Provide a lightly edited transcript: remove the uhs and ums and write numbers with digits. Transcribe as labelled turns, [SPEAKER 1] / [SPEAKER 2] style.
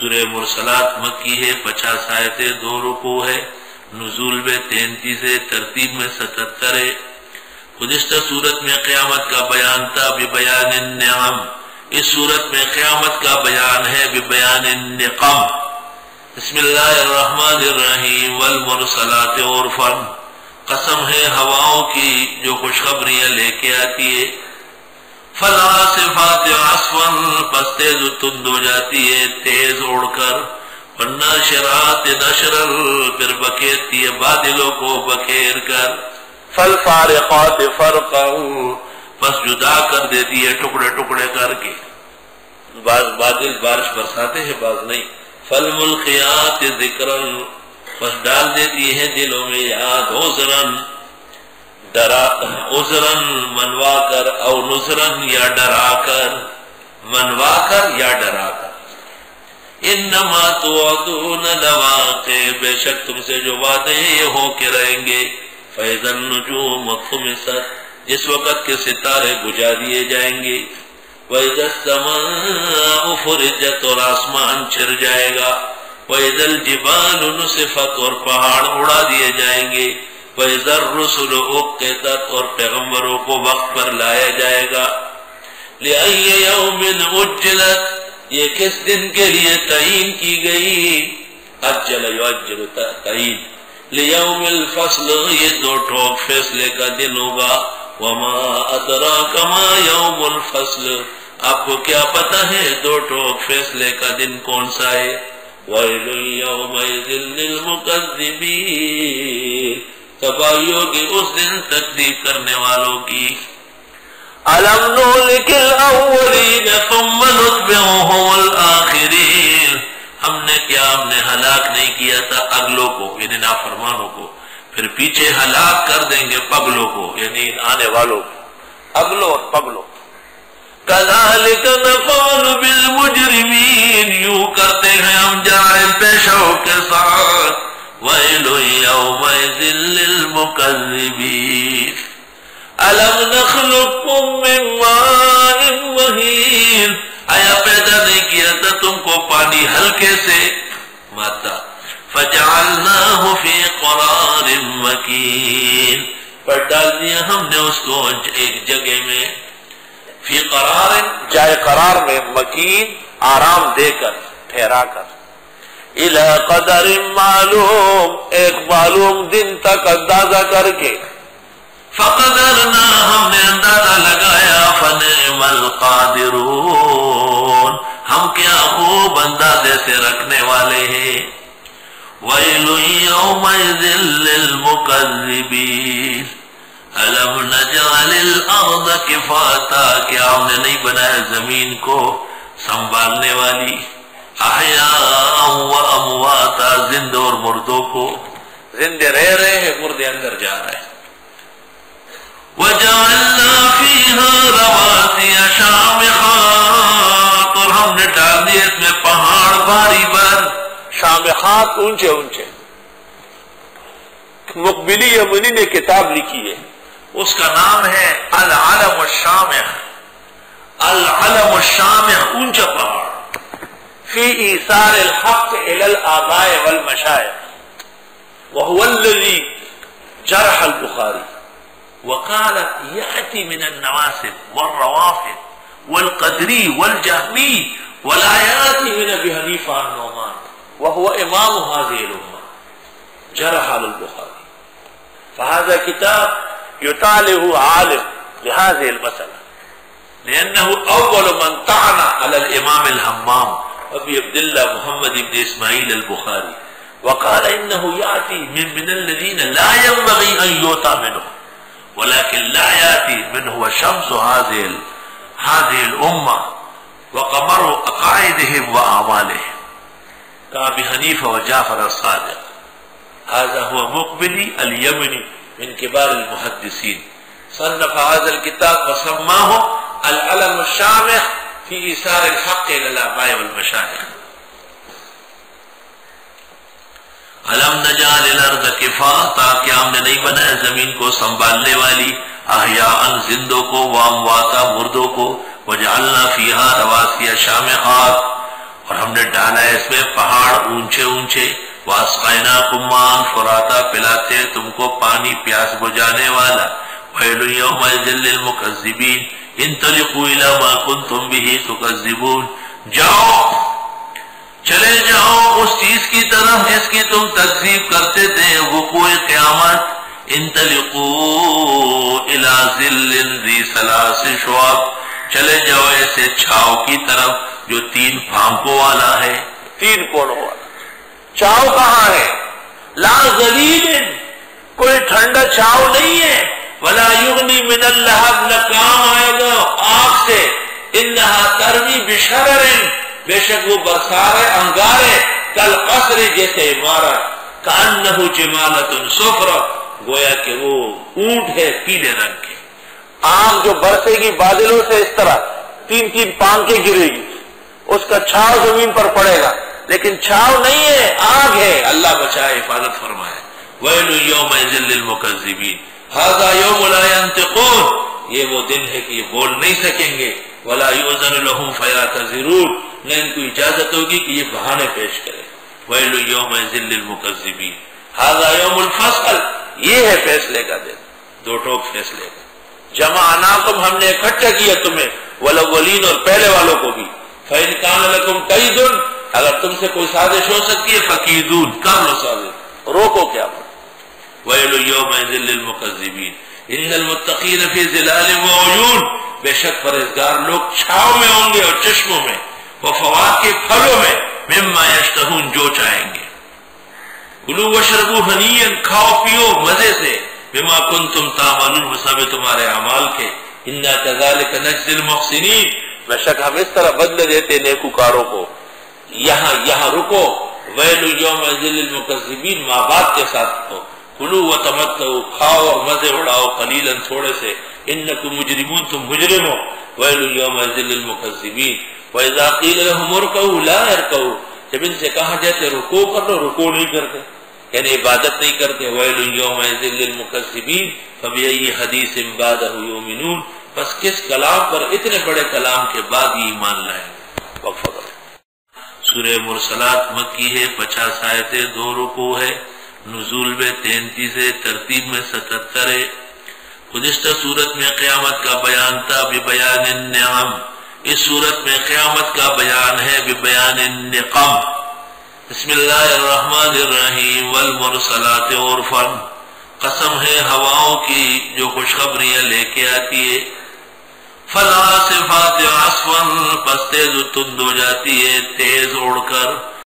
[SPEAKER 1] سورہ مرسلات مکی ہے، 50 آیتیں، 2 رکوع ہے، نزول میں 33 ہے، ترتیب میں 77 ہے۔ گزشتہ صورت میں قیامت کا بیان تھا ببیان النعم، اس صورت میں قیامت کا بیان ہے ببیان النقم۔ بسم اللہ الرحمن الرحیم والمرسلات عرفا، قسم ہے ہواؤں کی جو خوشخبریاں لے کے آتی ہے، فالعاصفات عصفا، پس تیز و تند ہو جاتی ہے تیز اڑ کر، والناشرات نشرا، پھر بکیرتی ہے بادلوں کو بکیر کر، فالفارقات فرقا، پس جدا کر دیتی ہے ٹکڑے ٹکڑے کر کے، بعض بادل بارش برساتے ہیں بعض نہیں، فالملقیات ذکرا، پس ڈال دیتی ہے دلوں میں یاد، عذرا منوا کر، او نذرا یا ڈرا کر، منوا کر یا ڈرا کر، انما توعدون لواقع، بے شک تم سے جو وعدے ہیں یہ ہو کے رہیں گے، فاذا النجوم طمست، جس وقت کے ستارے بجھا دیے جائیں گے، وَإِذَا السَّمَاءُ فُرِجَتْ، اور آسمان چھر جائے گا، وَإِذَا الْجِبَالُ نُصِفَتْ، اور پہاڑ اڑا دیے جائیں گے، وَإِذَا الرُّسُلُ أُقِّتَتْ، اور پیغمبروں کو وقت پر لایا جائے گا، لِأَيِّ يَوْمٍ أُجِّلَتْ، یہ کس دن کے لیے تعین کی گئی، اجل یعجل تعین، لِيَوْمِ الْفَصْلِ، یہ 2 ٹوک فیصلے کا دن ہوگا، وَمَا أَدْرَاكَ مَا يَوْمُ الْفَصْلِ، آپ کو کیا پتہ ہے 2 ٹوک فیصلے کا دن کون سا ہے، وَيْلٌ يَوْمَئِذٍ لِّلْمُكَذِّبِينَ، تباہی ہوگی اس دن تکذیب کرنے والوں کی، أَلَمْ نُهْلِكِ الْأَوَّلِينَ ثُمَّ نُتْبِعُهُمُ الْآخِرِينَ، ہم نے کیا ہم نے ہلاک نہیں کیا تھا اگلوں کو یعنی نافرمانوں کو، پھر پیچھے ہلاک کر دیں گے پگلوں کو یعنی آنے والوں کو، اگلوں اور پگلوں۔ كَذَلِكَ نَفْعَلُ بِالْمُجْرِمِينَ، یوں کرتے ہیں ہم جرائم پیشوں کے ساتھ، وَيْلٌ يَوْمَئِذٍ لِّلْمُكَذِّبِينَ، أَلَمْ نَخْلُقكُّم مِّن مَّاءٍ مَّهِينٍ، آیا پیدا نہیں کیا تھا تم کو پانی ہلکے سے، مادہ، فَجَعَلْنَاهُ فِي قَرَارٍ مَّكِينٍ، پر ڈال دیا ہم نے اس کو ایک جگہ میں، فی قرار، جائے قرار میں، مکین، آرام دے کر ٹھہرا کر، اِلَىٰ قَدَرٍ معلوم، ایک معلوم دن تک اندازہ کر کے، فَقَدَرْنَا، ہم نے اندازہ لگایا، فَنِعْمَ الْقَادِرُونَ، ہم کیا خوب اندازے سے رکھنے والے ہیں، وَيْلٌ يَوْمَئِذٍ لِّلْمُكَذِّبِينَ، أَلَمْ نَجْعَلِ الْأَرْضَ كِفَاتًا، کیا ہم نے نہیں بنایا زمین کو سنبھالنے والی، احیاء وامواتا، زندے اور مردوں کو، زندے رہ رہے ہیں مردے اندر جا رہے ہیں، وَجَعَلْنَا فِيهَا رَوَاسِيَ شَامِخَاتٍ، اور ہم نے ڈال دیے اس میں پہاڑ بھاری بھر، شامخات اونچے اونچے، مقبلی یمنی نے کتاب لکھی ہے، اس کا نام ہے العلم الشامخ، العلم الشامخ، اونچا پہاڑ، فی ایثار الحق الی الآباء والمشائخ، وهو الذي جرح البخاری، وقال يأتي من النواسب والروافد والقدری والجہمی ولا يأتي من ابي حنیفہ النعمان وهو امام هذه الامه، جرح البخاری، فهذا كتاب يطالعه عالم لهذه المسألة، لأنه أول من طعن على الإمام الهمام أبي عبد الله محمد بن إسماعيل البخاري، وقال إنه يأتي من الذين لا ينبغي أن يؤتى منه، ولكن لا يأتي منه وشمس هذه الأمة وقمر عقائدهم وأعمالهم، كأبي حنيفة وجعفر الصادق، هذا هو مقبلي اليمني من كبار المحدثين، صنف هذا الكتاب وسماه العلم الشامخ في إيثار الحق إلى الآباء والمشايخ۔ علم نجعل الارض کفاتا، کیا ہم نے نہیں بنایا زمین کو سنبھالنے والی، احیاء زندوں کو، وامواتا مردوں کو، وجعلنا فیہا رواسی شامخات، اور ہم نے ڈالا ہے اس میں پہاڑ اونچے اونچے، واسقیناکم ماء فراتا، پلاتے ہیں تم کو پانی پیاس بجھانے والا، ویل یومئذ للمکذبین انطلقوا الی ما کنتم به تکذبون، جاؤ چلے جاؤ اس چیز کی طرف جس کی تم تکذیب کرتے تھے، وقوع قیامت، انطلقوا الی ظل ذی ثلاث شعب، چلے جاؤ ایسے چھاؤ کی طرف جو 3 پھانکوں والا ہے، 3 کونوں والا۔ چھاؤ کہاں ہے؟ لا ظلیل، کوئی ٹھنڈا چھاؤ نہیں ہے، ولا یغنی من اللہب، نہ کام آئے گا آگ سے، انہا ترمی بشرر، بے شک وہ برسار ہے انگارے، کل قصر جیسے عمارت، کانہ جمالۃ صفر، گویا کہ وہ اونٹ ہے پیلے رنگ کے۔ آگ جو برسے گی بادلوں سے اس طرح 3 پانکیں گرے گی، اس کا چھاؤ زمین پر پڑے گا، لیکن چھاؤ نہیں ہے، آگ ہے۔ اللہ بچائے، حفاظت فرمائے۔ ویل یومئذ للمکذبین ھذا یوم لا ینطقون، یہ وہ دن ہے کہ یہ بول نہیں سکیں گے، ولا یؤذن لهم فیعتذرون، نہ ان کو اجازت ہوگی کہ یہ بہانے پیش کریں۔ ویل یومئذ للمکذبین ھذا یوم الفصل، یہ ہے فیصلے کا دن، 2 ٹوک فیصلے کا۔ جمعناکم، ہم نے اکٹھا کیا تمہیں، والاولین، اور پہلے والوں کو بھی، فإن کان لکم کید، اگر تم سے کوئی سازش ہو سکتی ہے، فکیدون، کر لو سازش، روکو کیا بات۔ ویل یومئذ للمکذبین ان المتقین فی ظلال وعیون، بے شک پرہیزگار لوگ چھاؤں میں ہوں گے اور چشموں میں، وفواکہ، پھلوں میں، مما یشتہون، جو چاہیں گے۔ کلوا واشربوا ہنیئا، کھاؤ پیو مزے سے، بما کنتم تعملون، مسابق تمہارے اعمال کے، انا کذالک نجزی المحسنین، بے شک ہم اس طرح بدلے دیتے نیکوکاروں کو۔ یہاں رکو، ویل یومئذ للمکذبین ماں باپ کے ساتھ ہو، کلوا وتمتعوا، کھاؤ اور مزے اڑاؤ، قلیلا، تھوڑے سے، انکم مجرمون، تم مجرم ہو۔ ویل یومئذ للمکذبین واذا قیل لهم ارکعوا لا يرکعون، جب ان سے کہا جاتے رکوع کر لو، رکوع نہیں کرتے، یعنی عبادت نہیں کرتے۔ ویل یومئذ للمکذبین فبأی حدیث بعدہ یؤمنون، بس کس کلام پر، اتنے بڑے کلام کے بعد یہ ایمان لائیں گے۔ وقفہ کرو۔ سورہ مرسلات مکی ہے، 50 آیتیں، 2 رکوع ہے، نزول میں 33 ہے، ترتیب میں 77 ہے۔ گزشتہ صورت میں قیامت کا بیان تھا ببیان النعم، اس صورت میں قیامت کا بیان ہے ببیان النقم۔ بسم اللہ الرحمن الرحیم، والمرسلات عرفا، قسم ہے ہواؤں کی جو خوشخبریاں لے کے آتی ہے، فالعاصفات عصفا، پس تیز و تند ہو جاتی ہے، تیز اڑ کر،